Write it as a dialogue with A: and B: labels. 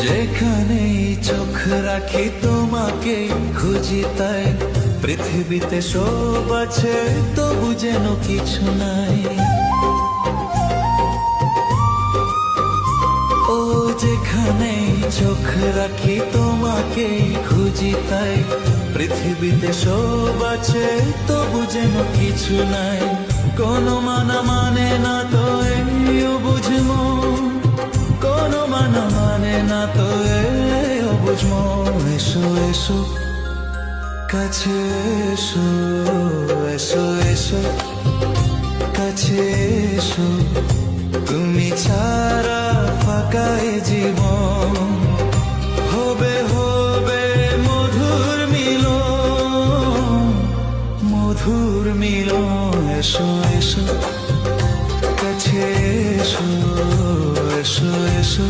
A: যেখানেই চোখ রাখি তোমাকে খুঁজি, তাই পৃথিবীতে সব আছে তবু যেন কিছু নাই। ও যেখানেই চোখ রাখি তোমাকে খুঁজি, তাই পৃথিবীতে সব আছে তবু যেন কিছু নাই। কোনো মানা মানে না তো এও বুঝমো, কোনো মানা মানে না তো এও বুঝমো। এসো এসো কাছে এসো, এসো এসো কাছে এসো, তুমি ছাড়া ফাঁকা এ জীবন। হবে হবে মধুর মিলন, মধুর মিলন। এসো এসো কাছে এসো, এসো এসো।